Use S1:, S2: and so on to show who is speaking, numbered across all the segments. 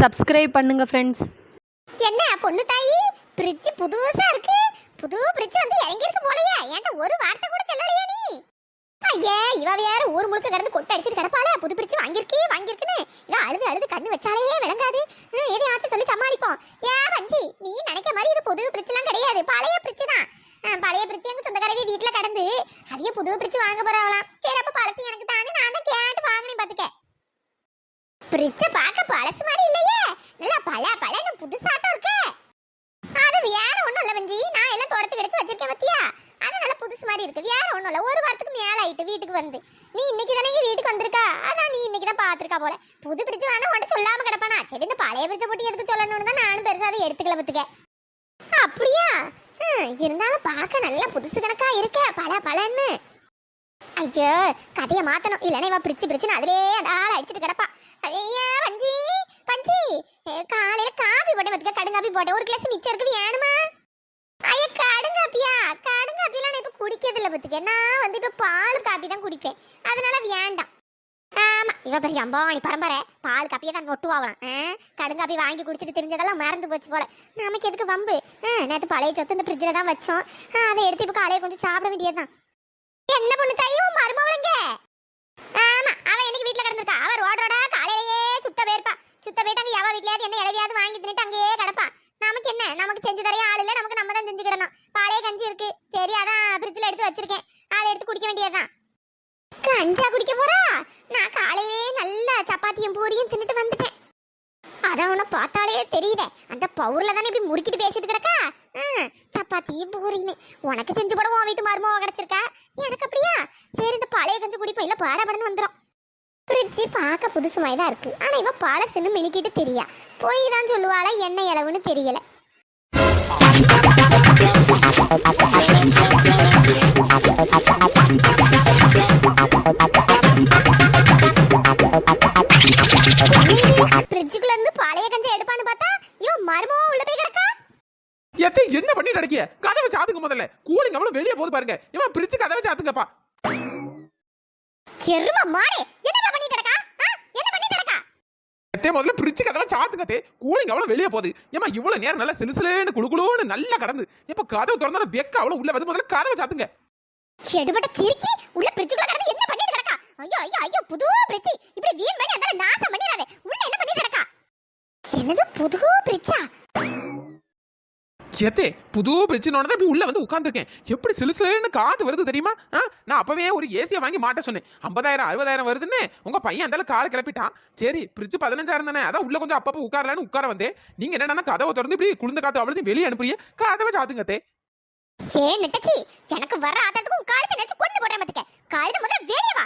S1: Subscribe பண்ணுங்க friends.
S2: என்ன பொண்ணு தாயி, பிரிட்ஜ் புதுசா இருக்கு. புது பிரிட்ஜ் வந்து எங்க இருக்கு போலையா? ஏன்டா ஒரு வார்த்தை கூட சொல்லலையா நீ? ஐயே, இவ வேற ஊர் முழுக்க கடந்து கொட்டை அடிச்சிட்டு கிடப்பாளே. புது பிரிட்ஜ் வாங்கிருக்குன்னு இவ அழுது அழுது கண்ணு வச்சாலே விளங்காது. எதையாச்சும் சொல்லி சமாளிப்போம். ஏன் பஞ்சி, நீ நினைக்க மாதிரி இது புது பிரிட்ஜ்லாம் கிடையாது, பழைய பிரிட்ஜ் தான். பழைய பிரிட்ஜ் எங்க சொந்தக்காரவே வீட்டுல கடந்து அதையே புது பிரிட்ஜ் வாங்க போறாங்களாம். சரி, அப்ப பழசு எனக்கு தானே, நான் தான் கேட்டு வாங்கினேன் பாத்துக்க. பிரிட்ஜ பார்க்க பழசு மாதிரி இல்லையே, நல்லா பழைய புதுசாட்டம் இருக்கு. அது வேற ஒண்ணும் இல்ல வஞ்சி, நான் எல்லாம் தொடச்சு கிடச்சு வச்சிருக்கேன் பத்தியா. அதனால புதுசு மாதிரி இருக்கு, வேற ஒண்ணும் இல்ல. ஒரு வாரத்துக்கு மேல ஆயிட்டு வீட்டுக்கு வந்து. நீ இன்னைக்கு தானே வீட்டுக்கு வந்திருக்கா, அதான் நீ இன்னைக்கு தான் பாத்துருக்கா போல. புது பிரிட்ஜ் வேணா உன்கிட்ட சொல்லாம கிடப்பானா? சரி, இந்த பழைய பிரிட்ஜ போட்டு எதுக்கு சொல்லணும்னு தான் நானும் பெருசா அதை எடுத்துக்கல பத்துக்க. அப்படியா? இருந்தாலும் பார்க்க நல்லா புதுசு கணக்கா இருக்க, பழன்னு. ஐயோ, கதையை மாத்தணும், இல்லைன்னா இவ பிரிச்சு அதிலே அதால அடிச்சுட்டு கிடப்பா. ஐயா பஞ்சி காலையில காபி போட்டேன் பத்துக்க, கடுங்காப்பி போட்டேன். ஒரு கிளாஸ் மிச்சம் இருக்குது, வேணுமா? ஐயா, கடுங்காப்பிலாம் நான் இப்ப குடிக்கிறது இல்லை பத்துக்க. நான் வந்து இப்ப பால் காப்பி தான் குடிப்பேன், அதனால வேண்டாம். ஆமா, இவ பெரிய அம்பானி பரம்பரை, பால் காப்பியை தான் நொட்டுவாங்களாம். கடுங்காப்பி வாங்கி குடிச்சிட்டு தெரிஞ்சதெல்லாம் மறந்து போச்சு போல. நமக்கு எதுக்கு வம்பு? நேற்று பழைய சொத்து இந்த ஃப்ரிட்ஜில் தான் வச்சோம், அதை எடுத்து இப்போ காலையை கொஞ்சம் சாப்பிட வேண்டியதுதான். என்ன பொண்ணு தாயும் மருமவளுங்க? ஆமா, அவன் இன்னைக்கு வீட்டுல கிடந்திருக்கா. அவ ரோடோட காலையிலேயே சுத்த போயிட்டு அங்க எவ வீட்லயாவது என்ன இளவியாவது வாங்கி தின்னுட்டு அங்கேயே கிடப்பா. நமக்கு என்ன, நமக்கு செஞ்சு தரைய ஆள் இல்ல, நமக்கு நம்ம தான் செஞ்சுக்கிடணும். பழைய கஞ்சி இருக்கு, சரி அதான் ஃப்ரிட்ஜில் எடுத்து வச்சிருக்கேன், அதை எடுத்து குடிக்க வேண்டியதுதான். கஞ்சா குடிக்க போறா? நான் காலையிலே நல்ல சப்பாத்தியும் பூரியும் தின்னுட்டு வந்துட்டேன். அதான் உன்னை பார்த்தாலே தெரியுதே, அந்த பவுர்ல தானே இப்படி முறுக்கிட்டு பேசிட்டு கிடக்கா. சப்பாத்தி பூரின்னு உனக்கு செஞ்சு போட உன் வீட்டு மருமவ கிடைச்சிருக்கா, எனக்கு அப்படியா? சரி, இந்த பழைய கஞ்சி குடிப்போம், இல்ல பாடப்படன்னு வந்துடும். ஃப்ரிட்ஜ் பார்க்க புதுசு மாதிரி தான் இருக்கு, ஆனா இவ பழசுன்னு மினிக்கிட்டு தெரியா. போய் தான் சொல்லுவாளா என்ன இளவுன்னு தெரியல. ஃப்ரிட்ஜுக்குள்ள இருந்து பழைய கஞ்சி எடுப்பான்னு பார்த்தா இவன் மருமவ உள்ள போய் கிடக்கா.
S3: ஏத்தே, என்ன பண்ணிட்டு நடக்கிய? கதவை சாத்துங்க முதல்ல, கூலிங் அவ்வளவு வெளியே போது பாருங்க. இவன் பிரிட்ஜ் கதவை சாத்துங்கப்பா.
S2: செரும மாடே, என்ன பண்ணிட்டு நடக்கா? என்ன பண்ணிட்டு நடக்கா?
S3: ஏத்தே, முதல்ல பிரிட்ஜ் கதவை சாத்துங்கதே, கூலிங் அவ்வளவு வெளியே போகுது. ஏமா இவ்வளவு நேரம் நல்லா சிலுசிலேன்னு குளுகுளுன்னு நல்லா கடந்து இப்ப கதவை திறந்தாலும் வெக்க அவ்வளவு உள்ள வந்து முதல்ல கதவை சாத்துங்க.
S2: செடுபட்ட சிரிக்கி உள்ள பிரிட்ஜுக்குள்ள கடந்து என்ன பண்ணிட்டு நடக்கா? ஐயோ, புது பிரிட்ஜ் இப்படி வீண் பண்ணி அதனால நாசம் பண்ணிராதே. உள்ள என்ன பண்ணிட்டு நடக்கா? என்னது புது பிரிட்ஜா?
S3: ஏத்தே, புது பிரிட்ஜ்னோட தான் இப்படி உள்ள வந்து உட்கார்ந்துருக்கேன். எப்படி சிலுசிலேன்னு காத்து வருது தெரியுமா? நான் அப்பவே ஒரு ஏசியை வாங்கி மாட்ட சொன்னேன். 50,000 60,000 வருதுன்னு உங்க பையன் அந்த காலை கிளப்பிட்டான். சரி, பிரிட்ஜ் 15,000 தானே, அதான் உள்ள கொஞ்சம் அப்பப்போ உட்காரலான்னு உட்கார வந்தேன். நீங்க என்னன்னா கதவை திறந்து இப்படி குளிர்ந்த காத்து அவ்வளவு வெளியே அனுப்புறீங்க. கதவை சாத்துங்கத்தே.
S2: நெட்டச்சி, எனக்கு வர ஆத்தத்துக்கு காலத்தை நினைச்சு கொண்டு போட்டேன் பாத்துக்க. காலத்தை முதல்ல வெளியே வா.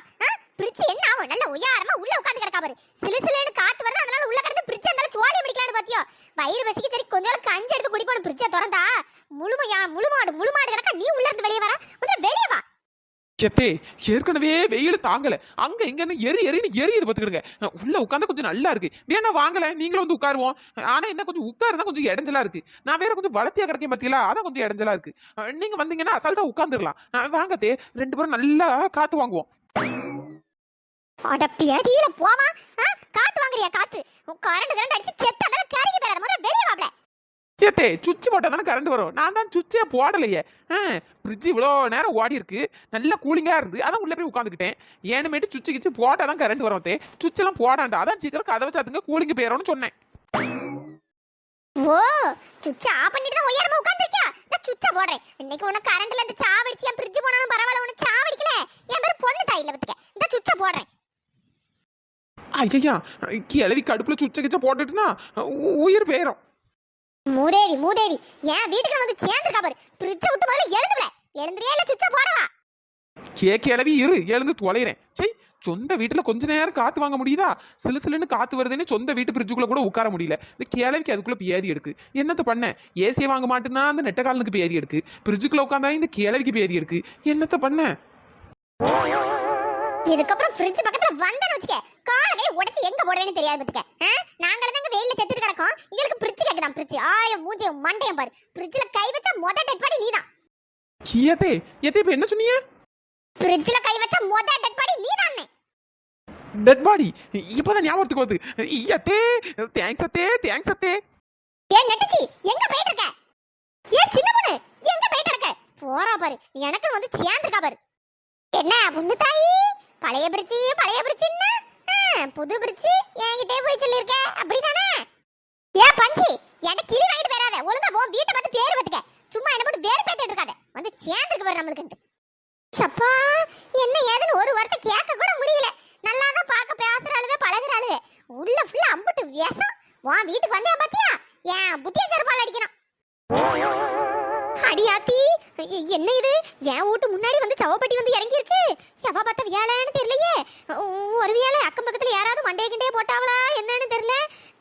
S2: பிரிட்ஜ் என்ன ஆகும்? நல்ல உயாரமா உள்ள உட்கார்ந்து கிடக்கா பாரு. சிலுசிலேன்னு காத்து வருது, அதனால உள்ள கடந்து பிரிட்ஜ் இருந்தாலும் சுவாலிய பிடிக்கலான்னு பாத்தியோ. வயிறு பசிக்கு சரி கொஞ்சம் கஞ்சி எடுத்து குடிப்போம். பிரிட்ஜை திறந்தா முழுமாடு கிடக்கா. நீ உள்ள இருந்து வெளியே வர, முதல்ல வெளியே வா.
S3: செத்தே, ஏற்கனவே வெயில் தாங்கல, அங்க இங்கன்னு எரியுது பாத்துக்கிடுங்க. உள்ள உட்கார்ந்து கொஞ்சம் நல்லா இருக்கு, வேணா வாங்கல நீங்களும் வந்து உட்காருவோம். ஆனா என்ன, கொஞ்சம் உட்காருதான் கொஞ்சம் இடைஞ்சலா இருக்கு. நான் வேற கொஞ்சம் வளர்த்தியா கிடைக்க பாத்தீங்களா, அதான் கொஞ்சம் இடைஞ்சலா இருக்கு. நீங்க வந்தீங்கன்னா அசால்ட்டா உட்கார்ந்துடலாம். வாங்கத்தே, 2 பேரும் நல்லா காத்து வாங்குவோம்.
S2: அடப்பியடியில போவா. காத்து வாங்குறியா? காத்து கரண்ட் அடிச்சு செத்தால கறிக்கு பேராத, முதல்ல வெளியே வாப்ல.
S3: ஏத்தே, சுவிட்ச் போட்டா தானே கரண்ட் வரும், நான் தான் சுவிட்சே போடலையே. ஃப்ரிட்ஜ் இவ்வளோ நேரம் ஓடி இருக்கு, நல்லா கூலிங்கா இருந்து, அதான் உள்ள போய் உட்காந்துக்கிட்டேன். ஏனுமேட்டு சுவிட்ச் கிச்சு போட்டா தான் கரண்ட் வரும். சுவிட்ச் எல்லாம் போடாண்டா, அதான் சீக்கிரம் கதவை சாத்துங்க, கூலிங்கு போயிடும்னு சொன்னேன்.
S2: ஓ, சுவிட்ச் ஆஃப் பண்ணிட்டு தான் உயரமா உட்கார்ந்திருக்கியா? நான் சுவிட்ச போடுறேன். இன்னைக்கு உனக்கு கரண்ட்ல இருந்து சாவடிச்சு என் ஃப்ரிட்ஜ் போனாலும் பரவாயில்ல, உனக்கு சாவடிக்கல. என் பேர் பொண்ணு தாயில பத்துக்க. இந்த சுவிட்ச போடுறேன்.
S3: ஐயா, கிளவிக்கு அடுப்புல சுவிட்ச கிச்ச போட்டுட்டுனா உயிர் போயிடும்.
S2: மூதேவி ஏன் வீட்டுக்கு வந்து சேர்ந்துருக்கா பாரு. ஃப்ரிட்ஜை விட்டு முதல்ல எழுந்துறியா இல்ல சுவிட்ச போடவா?
S3: கிளவி இரு, எழுந்து தொலைறேன். சரி, சொந்த வீட்டுல கொஞ்ச நேரம் காத்து வாங்க முடியுதா? சிலுன்னு காத்து வருதுன்னு சொந்த வீட்டு ஃப்ரிட்ஜுக்குள்ள கூட உட்கார முடியல. இந்த கிளவிக்கு அதுக்குள்ள பேதி எடுக்கு. என்னத்த பண்ண? ஏசியை வாங்க மாட்டேன்னா அந்த நெட்டக்காலனுக்கு பேதி எடுக்கு, ஃப்ரிட்ஜுக்குள்ள உட்காந்தா இந்த கிளவிக்கு பேதி எடுக்கு. என்னத்த பண்ண?
S2: இதுக்கப்புறம் ஃப்ரிட்ஜ் பக்கத்துல வந்தேன்னு வச்சுக்க, காலவே உடைச்சு எங்க போடுவேன்னு தெரியாது பத்துக்க. நாங்களும் தான் வெயில்ல செத்துட்டு கிடக்கோம், இவளுக்கு ஃப்ரிட்ஜ் கேக்குதான். ஃப்ரிட்ஜ் ஆயம் மூஞ்சியும் மண்டையும் பாரு. ஃப்ரிட்ஜ்ல கை வச்சா முதல் டெட் பாடி நீதான்.
S3: ஏத்தே இப்ப என்ன சொன்னீங்க?
S2: ஃப்ரிட்ஜ்ல கை வச்சா முதல் டெட் பாடி நீதான்.
S3: டெட் பாடி இப்பதான் ஞாபகத்துக்கு வருது. அத்தே தேங்க்ஸ் அத்தே, தேங்க்ஸ் அத்தே.
S2: ஏன் நெட்டச்சி எங்க போயிட்டு இருக்க? ஏன் சின்ன பொண்ணு எங்க போயிட்டு இருக்க? போறா பாரு, எனக்கு வந்து சேர்ந்துருக்கா பாரு. என்ன பொண்ணு தாயி, பழைய பிரிச்சுன்னா புது பிரிச்சு என்கிட்டே போய் சொல்லியிருக்க அப்படிதானே? ஏன் பஞ்சி என்கிட்ட கிளி வாங்கிட்டு போயிடாத, ஒழுங்கா உன் வீட்டை பார்த்து பேர் பார்த்துக்க. சும்மா என்ன போட்டு வேறு பேத்திட்டு இருக்காத, வந்து சேர்ந்துருக்கு பாரு நம்மளுக்கு. சப்பா என்ன ஏதுன்னு ஒரு வார்த்தை கேட்க கூட முடியல. நல்லா தான் பார்க்க பேசுறாளுவே பழகுறாளுவே, உள்ள ஃபுல்லா அம்புட்டு வியசம். உன் வீட்டுக்கு வந்தேன் பாத்தியா, என் புத்திய செருப்பால் அடிக்கணும். அடியாத்தி என்ன இது, என் வீட்டு முன்னாடி வந்து சவப்பட்டி வந்து இறங்கி இருக்கு. எவ பார்த்த வியாழன்னு தெரியலையே. ஒரு வியாழ அக்கம் பக்கத்துல யாராவது மண்டைய கிண்டைய போட்டாவளா என்னன்னு தெரியல.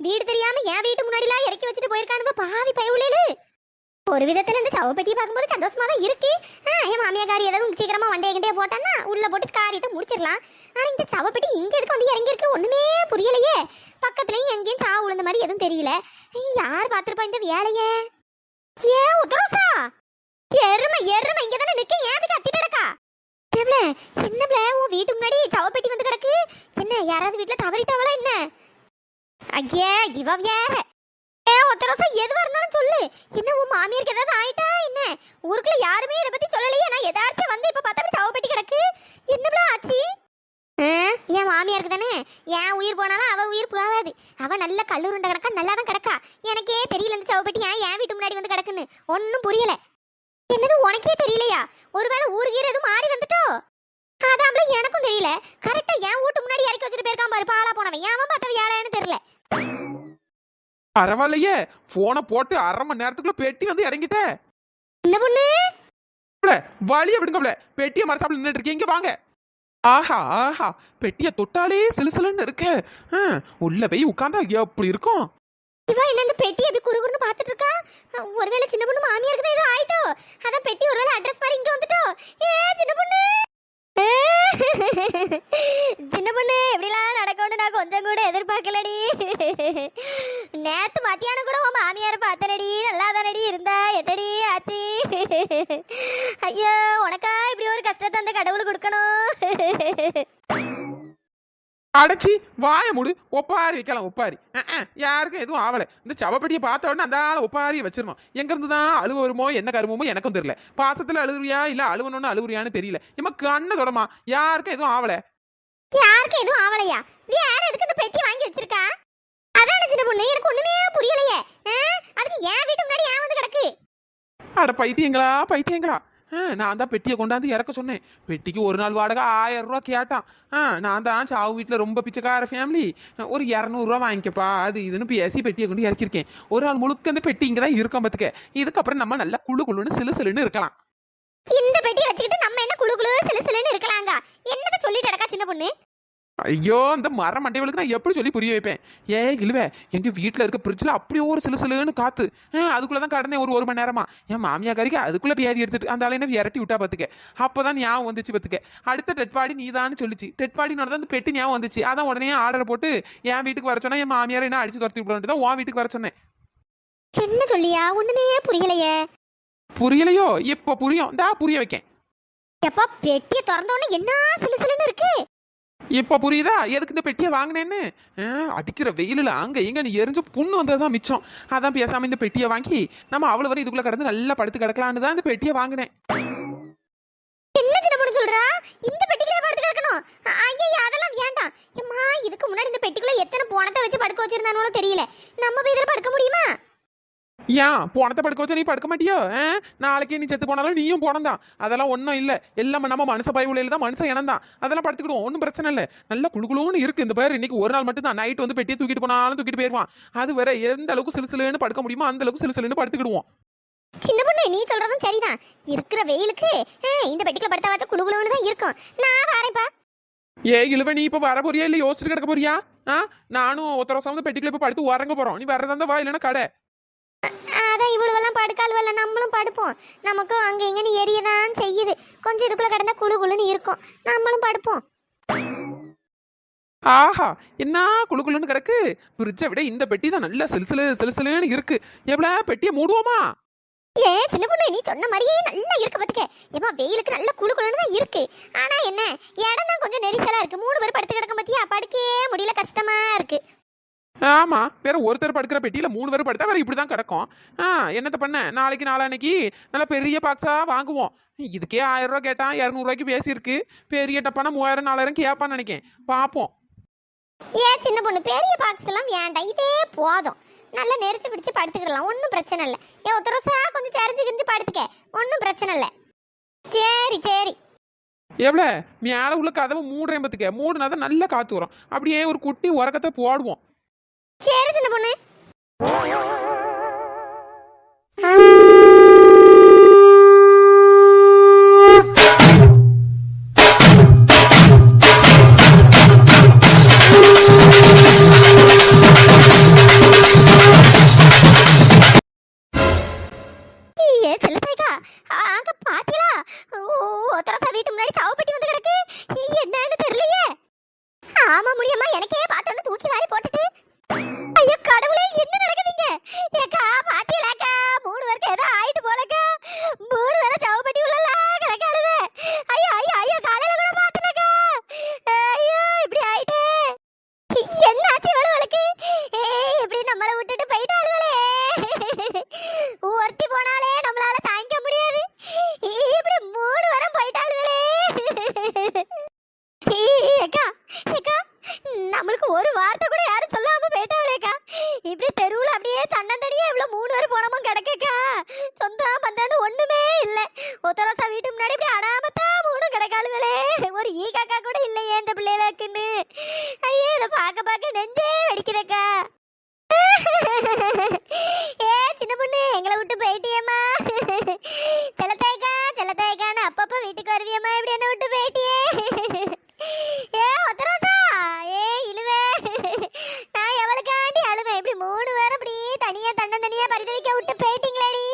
S2: வீடு தெரியாம என் வீட்டு முன்னாடிலாம் இறக்கி வச்சுட்டு போயிருக்கானுங்க பாவி பயவுளேலு. ஒரு விதத்துல இந்த சவப்பட்டியை பார்க்கும்போது சந்தோஷமா தான் இருக்கு. என் மாமியாக்காரி ஏதாவது சீக்கிரமா மண்டைய கிண்டைய போட்டான்னா உள்ள போட்டு காரியத்தை முடிச்சிடலாம். ஆனா இந்த சவப்பட்டி இங்க எதுக்கு வந்து இறங்கி இருக்கு ஒண்ணுமே புரியலையே. பக்கத்துலயும் எங்கேயும் சாவு விழுந்த மாதிரி எதுவும் தெரியல. யார் பார்த்திருப்பா இந்த வேலைய? ஏ உத்தரோசா, எருமை இங்கதானே நிக்க, ஏன் இப்படி கத்திட்டு கிடக்கா? என்ன பிள்ளை உன் வீட்டு முன்னாடி சவப்பெட்டி வந்து கிடக்கு? என்ன யாராவது வீட்டுல தவறிட்டவளா என்ன? ஐயா இவ வேற. ஏ உத்தரோசா எதுவா இருந்தாலும் சொல்லு. என்ன உன் மாமியாருக்கு ஏதாவது ஆயிட்டா என்ன? ஊருக்குள்ள யாருமே இதை பத்தி சொல்லலையே. நான் எதாச்சும் வந்து இப்ப பார்த்தா சவப்பெட்டி கிடக்கு. என்ன பிள்ளை ஆச்சு? என் மாமியாருக்கு தானே, என் உயிர் போனாலும் அவ உயிர் போகாது. அவ நல்ல கல்லூருண்ட கிடக்கா, நல்லா தான் கிடக்கா. எனக்கே தெரியல இந்த சவப்பெட்டி என் வீட்டு முன்னாடி வந்து கிடக்குன்னு ஒன்னும் புரியல. என்னது உனக்கே தெரியலையா? ஒருவேளை ஊருகீர் எதுவும் மாறி வந்துட்டோ? அதாம்ல எனக்கும் தெரியல. கரெக்டா என் வீட்டு முன்னாடி இறக்கி வச்சுட்டு போயிருக்கான் பாரு பாலா போனவன். ஏன் பார்த்தவ ஏழைன்னு தெரியல.
S3: பரவாயில்லையே, போனை போட்டு 1/2 மணி நேரத்துக்குள்ள பெட்டி வந்து இறங்கிட்ட.
S2: என்ன பொண்ணு
S3: வழிய விடுங்க, பெட்டியை மறைச்சாப்புல நின்றுட்டு இருக்கீங்க, வாங்க. ஆஹா ஆஹா, பெட்டிய தொட்டாலே சிலுசிலுன்னு இருக்க. உள்ள போய் உட்கார்ந்தா எப்படி இருக்கும்?
S2: இவா என்ன இந்த பெட்டி எப்படி குறுகுறுன்னு பார்த்துட்டு இருக்கா? ஒருவேளை சின்ன பொண்ணு மாமியாருக்கு தான் ஏதோ ஆயிட்டோ? அதான் பெட்டி ஒருவேளை அட்ரஸ் மாதிரி இங்க வந்துட்டோ? ஏ சின்ன பொண்ணு, சின்ன பொண்ணு இப்படிலாம் நடக்கும்னு நான் கொஞ்சம் கூட எதிர்பார்க்கலடி. நேத்து மத்தியானம் கூட உன் மாமியார பார்த்தனடி, நல்லா தானடி இருந்தா, எட்டடி ஆச்சு? ஐயோ உனக்கா இப்படி ஒரு கஷ்டத்தை அந்த கடவுள் கொடுக்கணும்.
S3: அடைச்சி வாய மூடு, ஒப்பாரி வைக்கலாம் ஒப்பாரி. யாருக்கும் எதுவும் ஆவலை. இந்த சவப்பெட்டியை பார்த்த உடனே அந்த ஆளை ஒப்பாரியை வச்சிருந்தோம். எங்க இருந்து தான் அழுவ வருமோ என்ன கருமோ எனக்கும் தெரியல. பாசத்துல அழுகுறியா இல்ல அழுவணும்னு அழுகுறியான்னு தெரியல. இம்மா கண்ணு தொடமா, யாருக்கும் எதுவும் ஆவலை.
S2: யாருக்கு எதுவும் ஆவலையா? வேற எதுக்கு இந்த பெட்டி வாங்கி வச்சிருக்கா? அதான சின்ன பொண்ணு, எனக்கு ஒண்ணுமே புரியலையே. அதுக்கு ஏன் வீட்டு முன்னாடி ஏன் வந்து கிடக்கு?
S3: அட பைத்தியங்களா, நான் தான் பெட்டியை கொண்டாந்து இறக்க சொன்னேன். பெட்டிக்கு ஒரு நாள் வாடகை 1000 ரூபா கேட்டான். நான் தான் சாவு வீட்டில் ரொம்ப பிச்சைக்கார ஃபேமிலி, ஒரு 200 ரூபா வாங்கிக்கப்பா அது இதுன்னு பேசி பெட்டியை கொண்டு இறக்கிருக்கேன். ஒரு நாள் முழுக்க அந்த பெட்டி இங்கே தான் இருக்கோம் பார்த்துக்க. இதுக்கப்புறம் நம்ம நல்லா குழுன்னு சிலுன்னு இருக்கலாம்.
S2: இந்த பெட்டியை வச்சுக்கிட்டு நம்ம என்ன குழு சிலுன்னு இருக்கலாங்க? என்னத சொல்லிட்டு கிடக்கா சின்ன பொண்ணு?
S3: ஐயோ, அந்த மர மண்டைகளுக்கு நான் எப்படி சொல்லி புரிய வைப்பேன்? இல்லவே எங்க வீட்டில் இருக்க ஃப்ரிட்ஜில் அப்படியே ஒரு சிலுன்னு காத்து. அதுக்குள்ளதான் கடந்தேன் ஒரு மணி நேரமா. என் மாமியாக்காரிக்கு அதுக்குள்ள பேதி எடுத்துட்டு அந்த ஆளை என்ன விரட்டி விட்டா பார்த்துக்க. அப்பதான் ஞாபகம் வந்துச்சு பார்த்துக்க. அடுத்த டெட் பாடி நீதான்னு சொல்லிச்சு. டெட் பாடினோட தான் அந்த பெட்டி ஞாபகம் வந்துச்சு. அதான் உடனே ஆர்டர் போட்டு என் வீட்டுக்கு வர சொன்னா, என் மாமியாரை என்ன அடிச்சு துரத்தி விடணும் தான் உன் வீட்டுக்கு வர சொன்னேன்.
S2: என்ன சொல்லியா? ஒண்ணுமே புரியலையே.
S3: புரியலையோ? இப்ப புரியும், புரிய வைக்கேன்.
S2: எப்ப பெட்டியை திறந்த உடனே என்ன சிலுன்னு இருக்கு?
S3: இப்ப புரியுதா எதுக்கு இந்த பெட்டியை வாங்கினேன்னு? அடிக்கிற வெயிலில் அங்க எங்க நீ எரிஞ்சு புண்ணு வந்ததுதான் மிச்சம். அதான் பேசாம இந்த பெட்டியை வாங்கி நம்ம அவ்வளவு வரை இதுக்குள்ள கடந்து நல்லா படுத்து கிடக்கலான்னு தான் இந்த பெட்டியை வாங்கினேன்.
S2: என்ன சின்ன பொண்ணு சொல்றா? இந்த பெட்டிக்குள்ளே படுத்து கிடக்கணும்? ஐயா அதெல்லாம் வேண்டாம். அம்மா இதுக்கு முன்னாடி இந்த பெட்டிக்குள்ள எத்தனை போனத்தை வச்சு படுக்க வச்சிருந்தானோ தெரியல. நம்ம போய் இதில் படுக்க முடியுமா?
S3: ஏன் போனத்தை படுக்க வச்சா நீ படுக்க மாட்டியோ? நாளைக்கு நீ செத்து போனாலும் நீயும் போனதான். அதெல்லாம் ஒன்றும் இல்லை. எல்லாம் நம்ம மனுஷ பயவுலையில தான், மனுஷன் இனம் தான். அதெல்லாம் படுத்துக்கிடுவோம், ஒன்றும் பிரச்சனை இல்லை. நல்லா குழுன்னு இருக்கு. இந்த பேர் இன்னைக்கு ஒரு நாள் மட்டும் தான். நைட் வந்து பெட்டியை தூக்கிட்டு போனாலும் தூக்கிட்டு போயிருவான். அது வேற எந்த அளவுக்கு சிலுன்னு படுக்க முடியுமோ அந்த அளவுக்கு சிலுன்னு படுத்துக்கிடுவோம்.
S2: சின்ன பொண்ணு நீ சொல்றதும் சரிதான். இருக்கிற வெயிலுக்கு இந்த பெட்டிக்குள்ள படுத்தா வச்சா குழுன்னு தான் இருக்கும். நான் வரேன்ப்பா.
S3: இழுவ நீ இப்ப வர போறியா இல்ல யோசிச்சுட்டு கிடக்க போறியா? நானும் ஒருத்தர சமந்த பெட்டிக்குள்ள இப்ப படுத்து உறங்க போறோம். நீ வரதா இருந்தா வா, இல்லைன்னா கடை.
S2: அதான் இவ்வளவெல்லாம் படுக்கால்வல்ல, நம்மளும் படுப்போம். நமக்கும் அங்க இங்கன்னு எரியதான் செய்யுது. கொஞ்சம் இதுக்குள்ள கடந்தா குழுன்னு இருக்கும், நம்மளும் படுப்போம்.
S3: ஆஹா, என்ன குழுன்னு கிடக்கு. ஃப்ரிட்ஜை விட இந்த பெட்டி தான் நல்லா சிலுன்னு இருக்கு. எவ்வளவு பெட்டியை மூடுவோமா?
S2: ஏன் சின்ன பொண்ணு நீ சொன்ன மாதிரியே நல்லா இருக்கு பாத்துக்க. ஏமா வெயிலுக்கு நல்ல குளு குளுன்னு தான் இருக்கு. ஆனா என்ன இடம் தான் கொஞ்சம் நெரிசலா இருக்கு. 3 பேர் படுத்து கிடக்க பத்தியா, படுக்கவே முடியல, கஷ்டமா இருக்கு.
S3: ஆமா, வேற ஒருத்தர் படுக்கிற பெட்டியில 3 பேர் படுத்தா வேற இப்படிதான் கிடக்கும். என்னத்த பண்ண, நாளைக்கு நாளான்னைக்கு நல்ல பெரிய பாக்ஸா வாங்குவோம். இதுக்கே 1000 ரூபா கேட்டான், 200 ரூபாய்க்கு பேசியிருக்கு. பெரிய டப்பானா 3000 4000 கேட்பான்னு நினைக்கேன். பாப்போம்.
S2: ஏன் சின்ன பொண்ணு பெரிய பாக்ஸ் எல்லாம் வேண்டாம், இதே போதும். நல்லா நெரிச்சு பிடிச்சு படுத்துக்கிடலாம், ஒன்றும் பிரச்சனை இல்லை. ஏன் ஒருத்தரசா கொஞ்சம் சரிஞ்சு கிரிஞ்சு படுத்துக்க, ஒன்றும் பிரச்சனை இல்லை. சரி சரி.
S3: எவ்வளோ மேலே உள்ள கதவை மூடுறேன் பத்துக்க, மூடுனாதான் நல்ல காத்து வரும். அப்படியே ஒரு குட்டி உறக்கத்தை போடுவோம்.
S2: சரி சின்ன பொண்ணு. அங்க பாத்தீங்களா, ஒருத்தரசா வீட்டு முன்னாடி சவப்பெட்டி வந்து கிடக்கு. என்னன்னு தெரியலையே. ஆமா முடியுமா, எனக்கே பார்த்தோன்னு தூக்கி வாரி போட்டுட்டு. ஐயோ கடவுளே, என்ன நடக்குதுங்க? ஏக்கா பாத்தீங்களாக்கா, 3 பேருக்கு ஏதோ ஆயிட்டு போலக்கா. 3 பேரை சவப்பெட்டி உள்ளலாம் கிடக்காளுவே. ஐயோ ஐயோ ஐயோ, காலையில கூட பார்த்தனக்கா. ஐயோ இப்படி ஆயிட்டே. என்னாச்சு இவளுக்கு? இப்படி நம்மளை விட்டுட்டு போயிட்டாளுகளே. ஒருத்தி போனாலே நம்மளால தாங்கிக்க முடியாது. இப்படி 3 வாரம் போயிட்டாளுகளே. ஏக்கா ஏக்கா, நம்மளுக்கு ஒரு வார்த்தை கூட யாரும் சொல்லாம போயிட்டாளேக்கா. இப்படி தெருவுல அப்படியே தன்னந்தனியே இவ்வளவு 3 பேர் போனோமோ கிடக்கக்கா. சொந்தம் பந்தான்னு ஒண்ணுமே இல்ல. ஒத்தரசா வீட்டு முன்னாடி இப்படி அடாமத்தா 3 கிடக்காளுகளே. ஒரு ஈ காக்கா கூட இல்லையே இந்த பிள்ளைகளுக்குன்னு. ஐயே, இதை பார்க்க பார்க்க நெஞ்சே வெடிக்கிறக்கா. ஏ சின்ன பொண்ணு, எங்களை விட்டு போயிட்டியம்மா. செல்லத்தாய்க்கான்னு அப்பப்ப வீட்டுக்கு வருவியம்மா, இப்படி என்ன விட்டு போயிட்டியே. ஏ ஒத்தரசா, ஏ இழுவே, நான் எவளுக்காண்டி அழுவேன். இப்படி 3 பேரும் இப்படி தனியா தன்னந்தனியா பரிதவிக்க விட்டு போயிட்டீங்களேடி.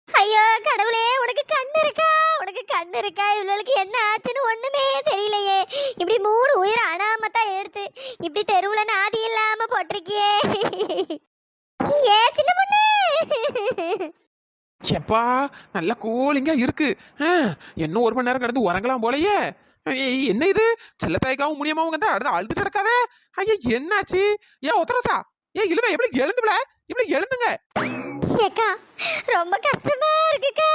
S2: ஐயோ கடவுளே, உனக்கு கண்ணு இருக்கா? உனக்கு கண்ணு இருக்கா? இவளுக்கு என்ன ஆச்சுன்னு ஒண்ணுமே தெரியலையே. இப்படி 3 உயிரை அனாமத்தா எடுத்து இப்படி தெருவுல நாதி இல்லாம போட்டிருக்கியே. ஏ சின்ன பொண்ணு.
S3: எப்பா நல்ல கூலிங்கா இருக்கு. இன்னும் 1 மணி நேரம் கிடந்து உறங்கலாம் போலயே. என்ன இது, செல்லத்தாய்க்காவும் முடியாமவும் வந்து அடுத்து அழுது கிடக்காவே. ஐயா என்னாச்சு? ஏன் ஒத்தரசா, இழுவே எப்படி எழுந்துல, இப்படி எழுந்துங்க.
S2: ஏக்கா ரொம்ப கஷ்டமா இருக்குக்கா.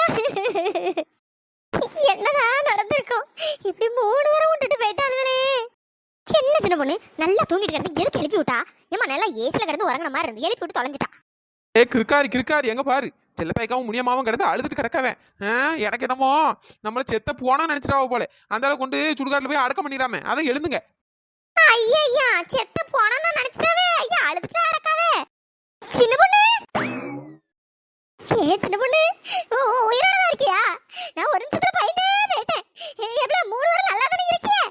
S2: என்னதான் நடந்திருக்கும்? இப்படி 3 வாரம் விட்டுட்டு போயிட்டாளுங்களே. சின்ன சின்ன பொண்ணு நல்லா தூங்கிட்டு கிடந்து எதுக்கு எழுப்பி விட்டா? ஏமா நல்லா ஏசில கிடந்து உறங்கின மாதிரி இருந்து எழுப்பி விட்டு தொலைஞ்சிட்டா.
S3: கிருக்காரி எங்க பாரு, செல்லத்தாய்க்காவும் முடியாமாவும் கிடந்து அழுதுட்டு கிடக்கவே. எனக்கு என்னமோ நம்மள செத்த போனோம்னு நினைச்சிட்டாவோ போல. அந்த அளவுக்கு கொண்டு சுடுகாட்டுல போய் அடக்கம் பண்ணிடாம, அதை எழுதுங்க.
S2: ஐயா செத்த போனோம்னு நினைச்சிட்டாவே. ஐயா அழுதுட்டு அடக்காவே. சின்ன பொண்ணு, சின்ன பொண்ணு, உயிரோட தான் இருக்கியா? நான் ஒரு நிமிஷத்துல போயிட்டேன். எவ்வளவு 3 வாரம் நல்லா தானே இருக்கியே.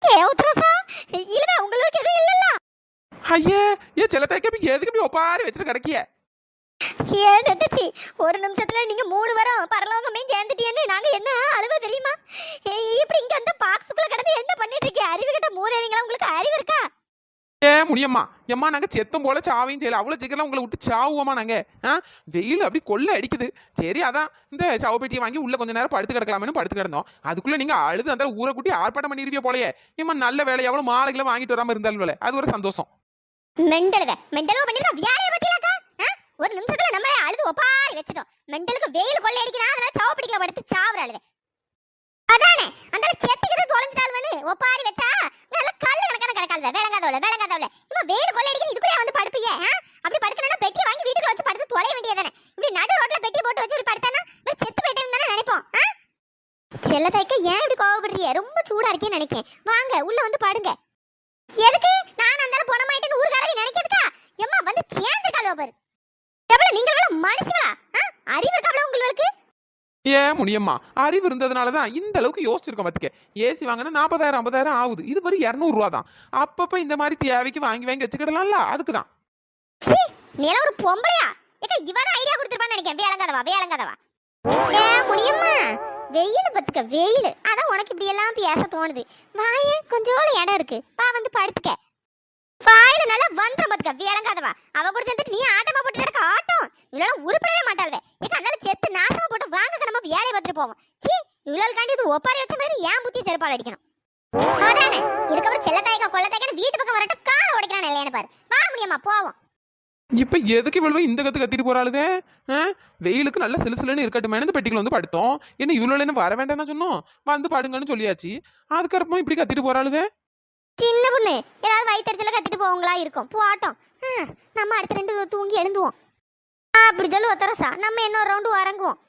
S2: ஏ உத்தரசா, இல்ல உங்களுக்கு எதுவும் இல்லல்ல?
S3: ஐயே, செல்லத்தாய்க்கா எதுக்கு இப்படி ஒப்பாரி வச்சுட்டு கிடக்கிய?
S2: ஏன் நெட்டச்சி, ஒரு நிமிஷத்துல நீங்க 3 வாரம் பரலோகமே சேர்ந்துட்டீன்னு நாங்க என்ன அழுவ தெரியுமா? இப்படி இங்க அந்த பாக்ஸுக்குள்ள கிடந்து என்ன பண்ணிட்டு இருக்கீங்க? அறிவு கிட்ட மூதேவிங்களா, உங்களுக்கு அறிவு இருக்கா?
S3: முடியுமா எம்மா, நாங்க செத்தம் போல சாவையும் செய்யல. அவ்வளவு சீக்கிரம் உங்களை விட்டு சாவுவோமா நாங்க? வெயில் அப்படி கொள்ள அடிக்குது. சரி, அதான் இந்த சவ பெட்டியை வாங்கி உள்ள கொஞ்ச நேரம் படுத்து கிடக்கலாம்னு படுத்து கிடந்தோம். அதுக்குள்ள நீங்க அழுது அந்த ஊரை கூட்டி ஆர்ப்பாட்டம் பண்ணிருவிய போலயே. ஏமா நல்ல வேலை, எவ்வளவு மாலைகளை வாங்கிட்டு வராம இருந்தாலும் வேலை, அது ஒரு சந்தோஷம்.
S2: மெண்டலுங்க பண்ணிருக்கா வியாழைய பத்தியாக்கா. ஒரு நிமிஷத்துல நம்ம அழுது ஒப்பாரி வச்சிட்டோம். மெண்டலுக்கு வெயில் கொள்ள அடிக்குதா, அதனால சவ பெட்டிக்குள்ள படுத்து சாவுற அழுது. அதானே அந்த செத்துக்கிறது தொலைஞ்சிட்டாலுன்னு ஒப்பாரி வச்சா நல்ல கல்லு கணக்கான கிடக்காளுவ. வேளங்காதவள இம்மா வெயில் கொள்ள அடிக்குது, இதுக்குள்ளே வந்து படுப்பியே. அப்படி படுக்கணும்னா பெட்டியை வாங்கி வீட்டுக்குள்ள வச்சு படுத்து தொலைய வேண்டியதானே. இப்படி நடு ரோட்ல பெட்டி போட்டு வச்சு இப்படி படுத்தானா செத்து போயிட்டேன்னு தானே நினைப்போம். செல்லத்தாய்க்கா ஏன் இப்படி கோவப்படுறீங்க? ரொம்ப சூடா இருக்கேன்னு நினைக்கேன். வாங்க உள்ள வந்து பாடுங்க. எதுக்கு? நான் அந்த பொணமாயிட்டேன்னு ஊர்காரவே நினைக்கிறதுக்கா? எம்மா வந்து சேர்ந்துட்டாளோ பாரு. எவ்வளவு நீங்க எவ்வளவு மனுஷங்களா? அறிவு இருக்காப்ல உங்களுக்கு?
S3: முடியுமா, அறிவு இருந்ததுனாலதான் இந்த அளவுக்கு யோசிச்சிருக்கோம். பாத்துக்க, ஏசி வாங்கினா 40,000 50,000 ஆகுது. இது வரை 200 ரூபா தான். அப்பப்ப இந்த மாதிரி தேவைக்கு வாங்கி வச்சுக்கிடலாம்ல, அதுக்குதான்.
S2: நீ ஒரு பொம்பளையா? இவதான் ஐடியா கொடுத்துருப்பான்னு நினைக்கிறேன். வேளங்காதவா. முடியுமா, வெயில் பத்துக்க வெயில். அதான் உனக்கு இப்படி எல்லாம் பேச தோணுது. வாய கொஞ்சோட இடம் இருக்கு, வா வந்து படுத்துக்க. வாயில நல்லா வந்துடும் பத்துக்க. வேளங்காதவா, அவ கூட சேர்ந்துட்டு நீ ஆட்டமா போட்டு கிடக்க ஆட்டம். இவ்வளவு உருப்படவே மாட்டாள்வே. பார்த்துட்டு போவோம். சீ, இவ்வளவுக்காண்டி இது ஒப்பாரி வச்ச மாதிரி ஏன் புத்தி செருப்பால் அடிக்கணும். அதானே, இதுக்கப்புறம் செல்லத்தாய்க்கா கொள்ளத்தாய்க்கா வீட்டு பக்கம் வரட்டும், காலை உடைக்கிறான் இல்லையானு பாரு. வா முடியுமா, போவோம்.
S3: இப்ப எதுக்கு இவ்வளவு இந்த கத்து கத்திட்டு போறாளுங்க? வெயிலுக்கு நல்ல சிலுசிலுன்னு இருக்கட்டும், இந்த பெட்டிக்குள்ள வந்து படுத்தோம். என்ன இவ்வளவு என்ன வர வேண்டாம்னு சொன்னோம், வந்து படுங்கன்னு சொல்லியாச்சு. அதுக்கப்புறமா இப்படி கத்திட்டு போறாளுங்க.
S2: சின்ன பொண்ணு ஏதாவது வயிற்றுல கத்திட்டு போவங்களா இருக்கும், போட்டோம். நம்ம அடுத்த 2 தூங்கி எழுந்துவோம். அப்படி சொல்லு ஒத்தரசா, நம்ம இன்னொரு ரவுண்டு வரங்குவோம்.